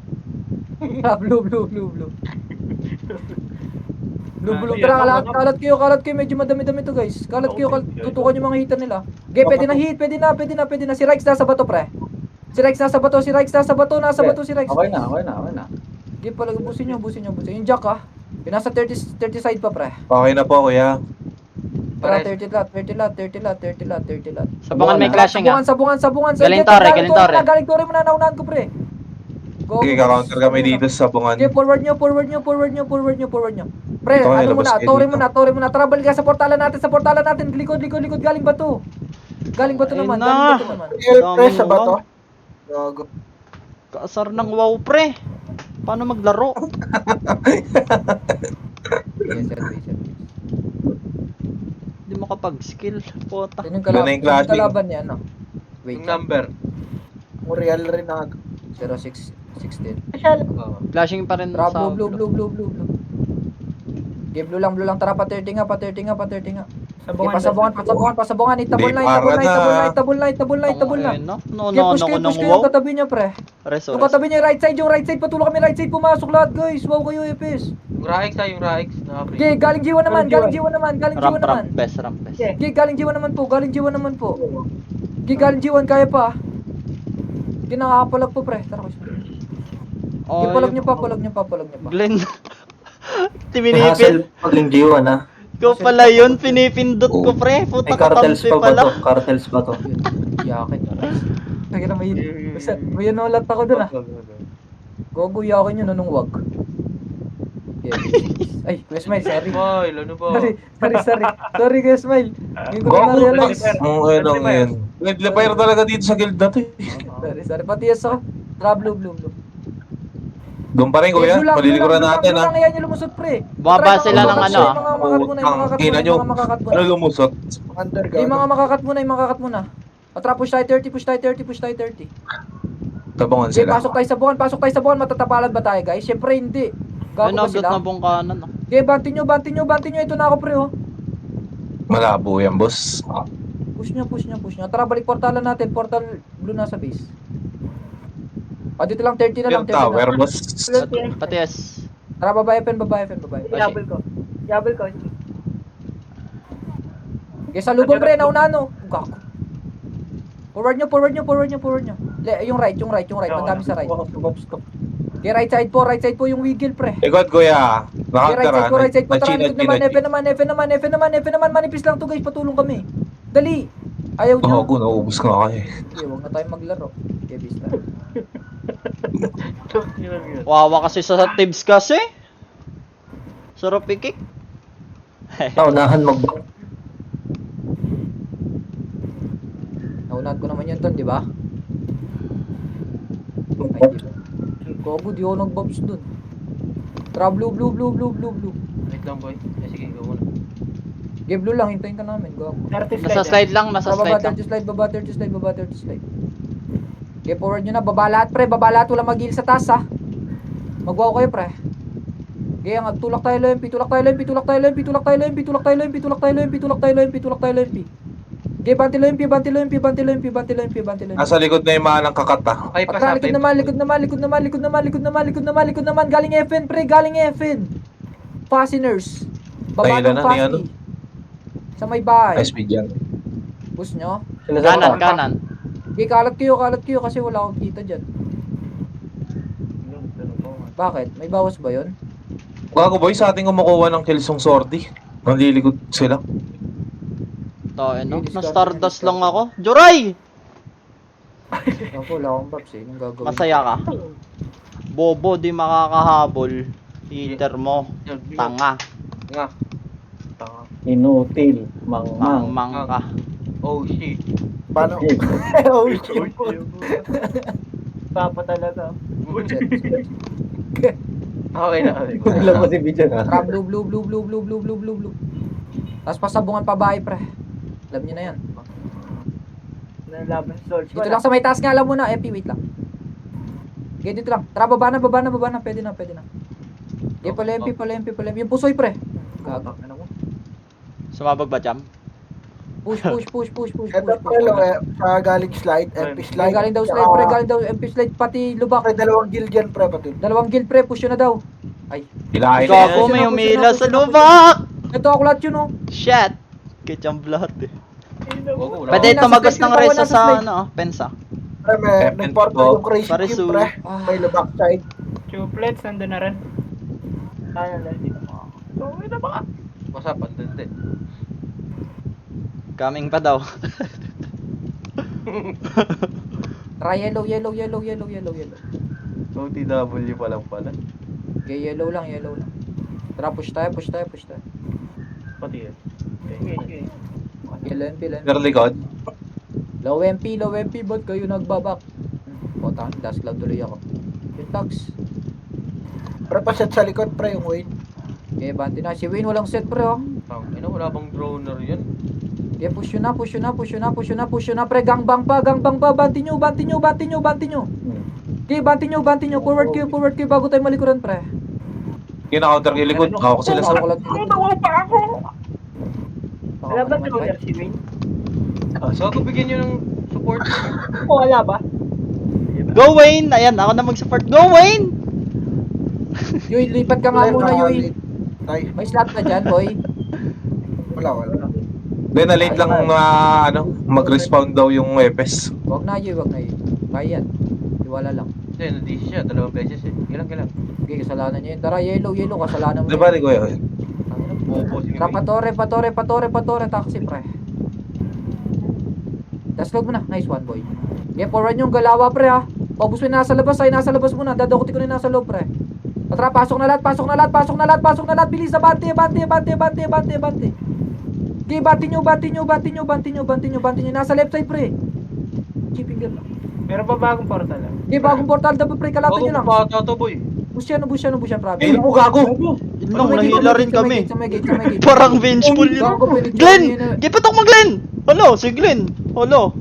Blue. Tara, kalat kayo, medyo madami-dami to guys. Kalat kayo, tutukan yung mga hitan nila. Okay, pwede na. Si Rex nasa bato, pre. Si Rex nasa bato, si Rex. Okay na. Okay, pala, busin nyo. Yung Jack, ha. Yung nasa 30 side pa, pre. Okay na po kuya. Tara, 30 lot. Sabangan may clashing ah. Sabungan. Galing Torre. Galing Torre mo na, naunahan ko, pre. Go. Sige, kaka-counter kami dito sa bungan. Okay, forward nyo. Pre, Ito, ano labas kayo dito. Torre muna. Tara, balik ka sa portalan natin. Likod. Galing bato. Galing bato Ayun naman. na. Press sa bato. Daming Gago. Kaasar ng wow, pre. Paano maglaro? Yes. Hindi mo kapag-skill. Puta. Yun yung Wala na yung clashing. kalaban niya, ano? Wait, Yung number. Real rin na. 0616. Flashing pa rin Tara, sa blue. Okay, blue lang. Tara, pa 30 nga. Okay, pasabungan. Itabol na. Tong ayun, no? Okay, push kayo ng yung wow. katabi niya, pre. Reso. Yung katabi niya, yung right side. Patulong kami right side. Pumasok lahat, guys. Wow kayo, Epis. Yung Raix. Naka-free. Okay, galing G1 naman. Ramp best. Okay, galing G1 naman po. Okay, galing G1, kaya pa. Okay, nakakapalag po, pre. Tara, guys. Okay, palag niyo pa. Glenn. Tinipin. Hassle pag yung G1 ha. Ko pala yun, pinipindot ko pre. Puta May cartels katampi pa ba pala. to? Cartels ba to? Yakin. Kaya na may nulat ako dun, ah. Gogo, yakin yun, anong wag. Yeah. Ay, Kuya Smile, sorry. Boy, ano ba? Sorry, Kuya Smile. Ngayon ko na Goku, na-realize. ang yan. Nag-fire talaga dito sa guild na to eh. Sorry, pati yes ako. Tara, blue. Doon pa rin kuya, malilikuran natin ha. Blue lang, yan yung lumusot, pre. Bumaba sila ng ano. Ina nyo, ano lumusot? Under Yung mga gago. makakat muna. Atra, push tayo 30. Tabangan Okay, sila. pasok tayo sa buwan. Matatapalan ba tayo, guys? Siyempre, hindi. Ay, Gago ba nabdot sila? na bong kanan. Okay, bantin nyo. Ito na ako, pre, oh. Malabo yan, boss. Push nyo, push nyo, push nyo. Tara, balik portalan natin. Portal blue nasa base. Dito lang, 30 na lang, Yung 30 na tower, lang. boss. Pati yes. Tara, babae pen, babae pen, babae pen. Yabol ko. Yabol ko. Okay, sa lubong pre, nauna no. Gago. Forward nyo, forward nyo, forward nyo, forward nyo. Yung right, yung right, yung right. Madami sa right. Okay, right side po yung wiggle pre. Likod, kuya. Okay, right side po. Tara, Nachinad, likod naman, kinad. F naman. Manipis lang to guys, patulong kami. Dali. Ayaw nyo. Ako, nauubos ka kayo. Okay, huwag na tayong maglaro. Okay, bis na. Wawa kasi sa tips kasi. Sarap i-kick. Naunahan mag Naunahan ko naman yun ton, di ba? Ay, di ba? Gogo, di ako nag-bobs dun. Tara, blue. Wait lang, boy. Sige, go muna. Okay, blue lang, hintayin ka namin. Gogo. 30 Nasa slide lang, nasa Baba, slide lang. 30 slide, baba, 30 slide, baba, 30 slide. Okay, forward nyo na. Baba lahat, pre. Baba lahat. Walang mag-heal sa taas, ha. Mag-wow kayo, pre. Okay, tulak tayo LMP. Okay, banti LMP. Nasa likod na yung mga nang kakat, ah. Ay, Patra, likod naman. Galing FN, pre. Galing FN. Fasteners. Baba Nahilan ng na ni ano? Fasti. Sa may bahay. SP dyan. Push nyo. Kanan. Okay, kalat kayo kasi wala akong kita dyan. Bakit? May bawas ba yun? Gago, boy, sa ating kumukuha ng kills yung sortie. Nanlilikod sila. To, ano? Na Stardust lang ako. Joray! Ako, wala akong babs eh. Anong gagawin? Masaya ka. Bobo, di makakahabol. Heater mo. Tanga. Nga. Tanga. inutil, mangmang. Mang ka. Oh, shit. Paano? Oh, shit. Papa talaga. Okay na kami. Alam mo si Bijan ha? Tara, blue. Tapos pasabungan pa bahay, pre. Alam niyo na yan. Nalaban si Solch. Dito lang sa may taas nga, alam mo na. MP, wait lang. Okay, dito lang. Tara, baba na. Pwede na. Okay, pala MP. Yung pusoy, pre. Gago. Sumabog ba, Jam? Push. Ito pre, sa galing slide, MP Pre, slide. galing daw slide, pre. Galing daw MP slide, pati lubak. Pre, dalawang guild yan pre, pati. Dalawang guild, pre. Push yun na daw. Ay. Hilahin na Gago, yan. may Push umila na, sa push na, lubak! Ito ako lahat yun, oh. Shit! Kitcham blood eh. Wala. Pwede nasa tumagos slide, ng bawal resa nasa sa slide. ano, pensa. Pre, may F&P nagporta po. yung crazy Pare, team Su. pre. May lubak side. Chuplets, nandun na rin. Kaya lang dito. What's up, andun. Coming pa daw. Try yellow. OTW pa lang pala. Okay, yellow lang. Tara, push tayo. Pati yan. Okay. Yellow MP. Pero likod. Low MP, ba't kayo nagbabak? Potang, last cloud tuloy ako. Yung tags. Pre, paset sa likod pre, yung Wayne. Okay, banti na. Si Wayne walang set, pre, oh. Ina, wala bang droner yan? Okay, push yun na. Pre, gangbang pa. Banti nyo. Okay, banti nyo. Forward kayo bago tayo malikuran, pre. Kina-counter yung likod. Ako sila sa... Nalaban si Solch si Wayne. So, ako bigyan nyo ng support. Wala ba? Go Wayne! Ayan, ako na mag-support. Go Wayne! Yoy, lipat ka nga muna, Yoy. Tay, May slot na dyan, boy. wala. Then, na-late lang mag-respawn daw yung Epes. Wag na, Yoy. Kaya yan. Iwala lang. Kasi, na-DC siya. Dalawang beses eh. Kailan. Okay, kasalanan nyo yun. Tara, yellow. Kasalanan mo. Di ba, ni Kuya? Tara, patore. Taxi, pre. Daslog mo na. Nice one, boy. Okay, forward yung galawa, pre, ha. Paubos mo yung nasa labas, ay nasa labas muna. Dadakutin ko na yung nasa loob, pre. Tara, pasok na lahat. Bilis na, bante. Okay, bante nyo. Nasa left side, pre. Keeping girl. Meron pa bagong portal ah. Okay, bagong portal, dapat, pre. Kalatan nyo lang. Bata to, boy. Bush yan, probi. Hindi mo gago! Yun lang, nahila rin kami. Sa may gate. Parang vengeful yun. Gago, pinityo Glenn! yun, eh. Gipatok mo Glenn! Hello, si Glenn. Hello.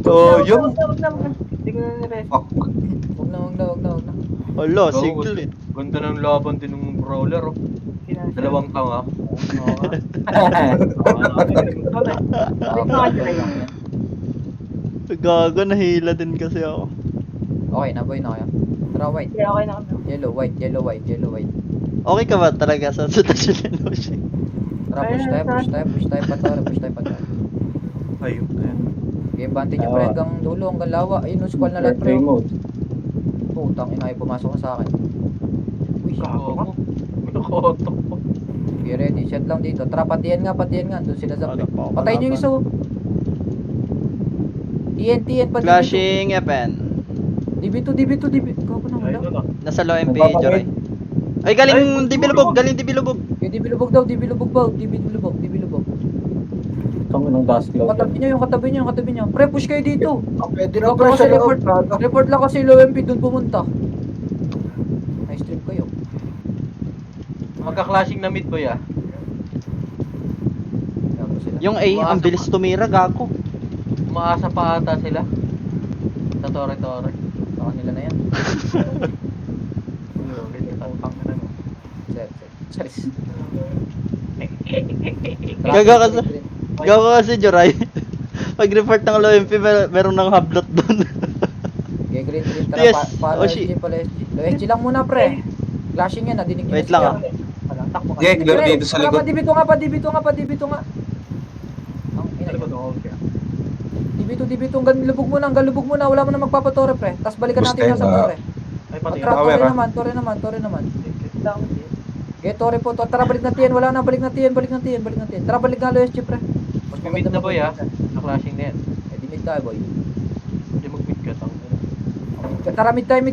So, yun. Wag na. Hindi ko na nire. Fuck. Huwag na. Alo, Oo, siglit. Ganda ng laban din ng brawler, oh. Dalawang tanga. Gago, nahila din kasi ako. Okay na, boy na kayo. Tara, white. Okay na kami. Yellow, white, yellow, white, yellow, white. Okay ka ba talaga sa sitwasyon ni Noshi? Tara, push tayo, push tayo, push tayo, patara, push tayo, patara. Ayun. Okay, bante nyo pre hanggang dulo, hanggang lawa. Ayun, no, squall na lahat pre. Birthday mode. Putang ina, ay pumasok ka sa akin. Uy, Gago. Nakotok po. okay, ready. Shot lang dito. Tara, patiyan nga. Doon sila sa Ano pa ako Patayin nyo yung isa. kalaban? TN, pa DB2. Clashing FN. DB2. Kako na wala. Nasa low MP, Magpapakit. Joray. Ay, galing dibilubog, galing dibilubog. Okay, DB lubog daw, DB lubog. Kami ng dust cloud. Yung katabi nyo. Pre, push kayo dito. Pwede na Baka pre kasi sa loob. report lang kasi low MP doon pumunta. Nice trip kayo. Magka-clashing na mid, boy, ah. Kaya po sila. Yung A, ang bilis tumira, gago. Umaasa pa ata sila. Sa tore-tore. Sa kanila na yan. Set. Charis. Gaga kasi. Gago kasi, Joray. Pag-report ng low MP, meron ng hablot doon. Okay, green. Tara, Yes. pa Oh, shit. SG pala SG. Low SG lang muna, pre. Flashing yan, nadinig nyo Wait na lang, siya. Yeah, clear dito sa likod. Dibito nga. Ang ina niya. Dibito, hanggang lubog muna, wala mo na magpapatore, pre. Tapos balikan natin Gusto yung sa yun, tore. Ay, pati. Tara, Power, tore naman. Okay, tore po to. Tara, balik na tiyan. Wala na, balik na tiyan. Tara, balik nga low SG, pre. Mas Mid na, boy, ah. maganda. Na-clashing na yan. Eh, di mid tayo, boy. Hindi mag-mid ka, tang. Tara, mid time.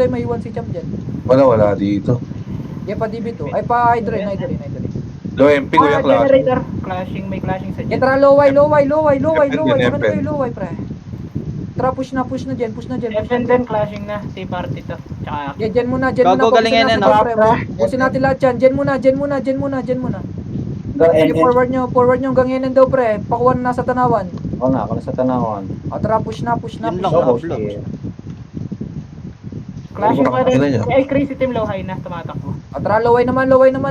May iwan si Champ dyan. Wala dito. Yeah, pa DB2. Ay, pa Hydroin. Low MP, kuya class. Generator. May clashing sa Yeah, jet. tara, low Y. Depende, Ano depende. kayo, low Y, pre? Tara, push na dyan. F&N din clashing na. Tea party to. Tsaka Yeah, dyan muna. Gago, galing Pupusin NN, natin, ah. pre. Pupusin natin lahat dyan. Dyan muna. Hanggang Okay, forward nyo hanggang NN daw, pre. Pakuha na nasa tanawan. Oo na, ako na sa tanawan. O, tara, push na. Yun lang, Double hablot. kill. clashing pa rin. Ina niya. Ay, crazy team low high na. Tumatakbo. O, tara, low Y naman. Huwag na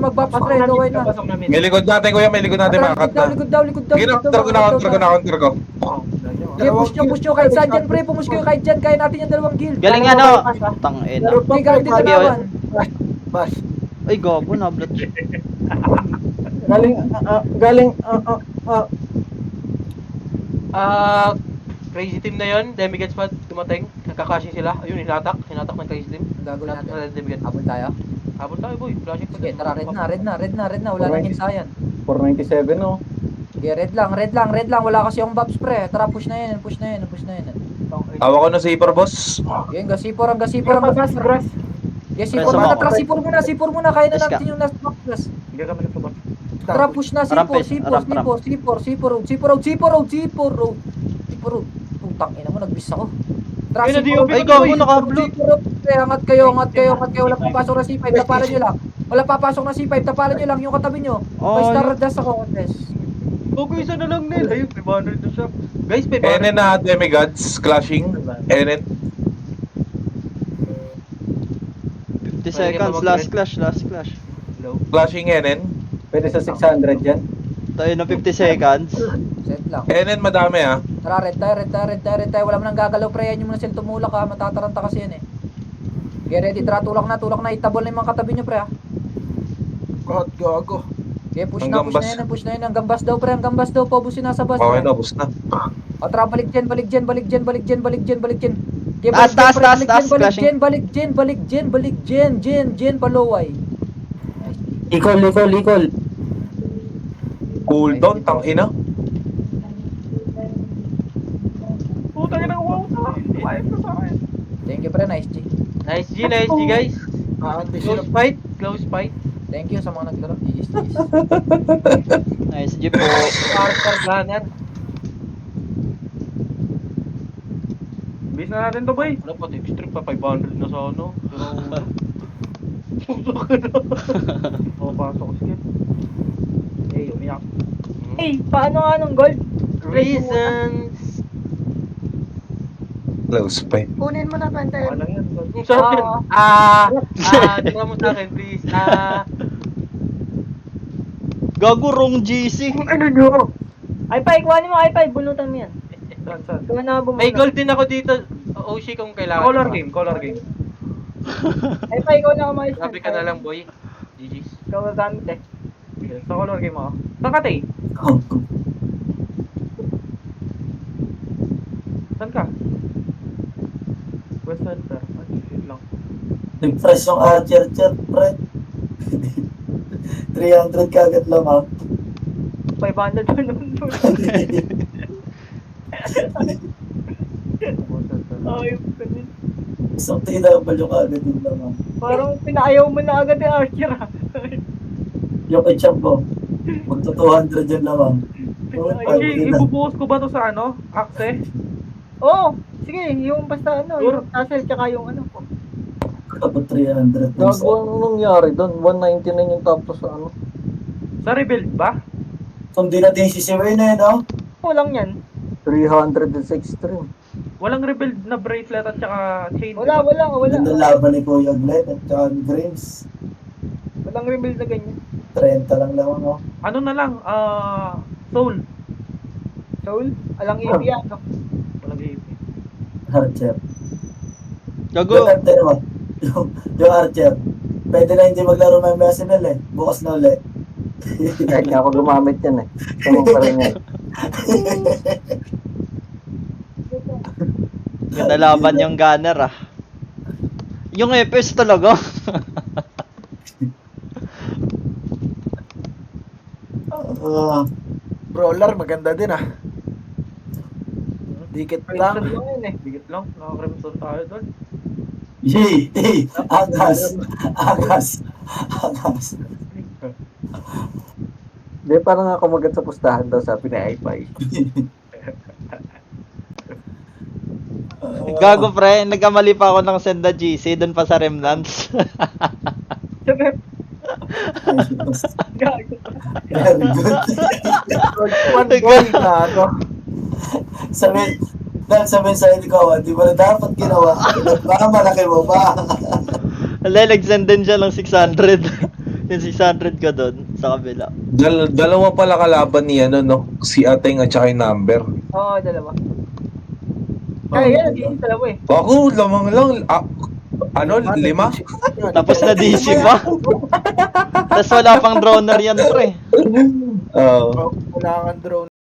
mag-backpass, pre. Low Y na. Pasok na mid. May likod natin, kuya. May likod natin, Tara, makakat na. likod daw. Sige na, counter ko. Okay, push nyo. Kahit saan dyan, pre. Pumush kayo kahit dyan. Kaya natin yung dalawang kill. Galing Kala ano. mo bypass, ah. Tang ina. Laro pa Hindi, galing pre. din tanawan. Bas. Ay, gago, nablot. Crazy team na yon. Demigods pa dumating. Nagka-clashing sila. Ayun, hinatak ng crazy team. Ang gagawin natin. Demigods. Habol tayo. Habol tayo, boy. Flashing pa Sige, dyan. tara, red na. Wala nang hintayan. 497 no. Okay, red lang. Wala kasi yung buffs, pre. Tara, push na yan. Hawak ko na sa hyper, boss. Yan, gasipor. Grass. Yes, Pre, C4 muna. sumama. Tara, C4 muna. Kaya na Let's natin yung last box. Hindi kami nagsubat. Tara, push na. Ramp C4 road. Putang ina mo, nagbis ako. Tara, Yun na, C4 DOP. Ay, gago, naka-blue. Angat kayo. Wala papasok na C5. Tapalan nyo lang. Wala papasok na C5. Tapalan nyo lang yung katabi nyo. Oh, May star dust ako. Yes. Gogo, isa na lang, Nel. Ayun, 500 na siya. Guys, 500. NN na demigods, clashing. NN. 50 seconds, last clash. Low. Clashing NN. Pwede sa 600 yan. Tayo na 50 seconds. Set lang. NN madami, ah. Tara, red tayo. Wala mo nang gagalaw, pre. Yan yung muna sila tumulak, ha. Matataranta kasi yan, eh. Okay, ready. Tara, tulak na. Itabol na yung mga katabi nyo, pre, ha. God, gago. Okay, push Hanggang na bus. yan. Hanggang bus daw, pre. Paubusin na sa bus, Okay pre. na, boss na. O, tara, balik dyan. Okay, Taas, flashing. balik dyan, paloway. Likol. Cooldown, tangina. Putang ina, wow. Thank you, pre. Nice, G. Nice G, guys. Kaanti sila. Close fight. Thank you sa mga naglaro. Yes. Nice, Jeep po. Parker gunner. Bis na natin to, boy. Ano pa, extreme pa 500 na sa ano. Pero pasok skip. Umiyak. Hey, paano nga nung gold? Reasons. Close pa eh. Kunin mo na, Pantay. Ano lang yan? Yung sarap yun. Tira mo sa akin, please. Gago, wrong GC. Ano nyo? i5, kuhanin mo i5. Bunutan mo yan. Saan? Kuha na bumuna. May gold din ako dito. Oshi kung kailangan. Color game, color game. i5, ikaw na kumayos. Sabi ka na lang, boy. GG's. Ikaw gagamit eh. Sige, sa color game ako. Saan ka, Tay? Saan ka? West Center. Ay, yun lang. Nag-fresh yung Archer, pre. 300 kagad lamang. 500 pa naman doon. Ayop ka din. Isang tinabal yung kagad din lamang. Parang pinayaw mo na agad yung Archer ah. Yung ketchup mo, magto 200 yan lamang. Okay, ibubuhos ko ba to sa ano? Axe? Oo, sige, yung basta ano, Sure. yung tassel tsaka yung ano. Kapag 300. Gago, anong nangyari doon? 199 yung tapos sa ano? Sa rebuild ba? Kung di natin sisiwin na yun, no? Kulang yan. 306 rin. Walang rebuild na bracelet at saka chain. Wala. Ganda laban ni Kuya Glenn at saka ni Graves. Walang rebuild na ganyan. 30 lang lamang, no? Ano na lang, soul. Soul, alang EP yan. No? Walang game. Archer. Gago. Yung Archer mo. Yung Archer. Pwede na hindi maglaro ng Messinel eh. Bukas na ulit. Kahit nga ako gumamit yan eh. Tama pa rin yan. Yung nalaban yung gunner ah. Yung EPS talaga. Brawler, maganda din ah. Dikit lang. Crimson lang yun eh. Bigit lang, naka-crimson tayo doon. Yay! Hey! Agas! Agas! Agas! Hindi, parang ako magat sa pustahan daw sabi ni Ipay. Gago pre, nagkamali pa ako ng send na GC doon pa sa Remnants. Sabi, gago. Very good. One goal na ano. Sabi sa ikaw, di ba na dapat ginawa? Baka malaki mo ba? Wala, nag-send din siya ng 600. Yung 600 ko doon sa kabila. Dalawa pala kalaban ni ano, no? Si Ateng at saka yung number. Oo, dalawa. Kaya yan, hindi dalawa eh. Ako, lamang lang. Ano, 5? Tapos na DC pa. Tapos wala pang droner yan pre. Oo. Wala kang drone.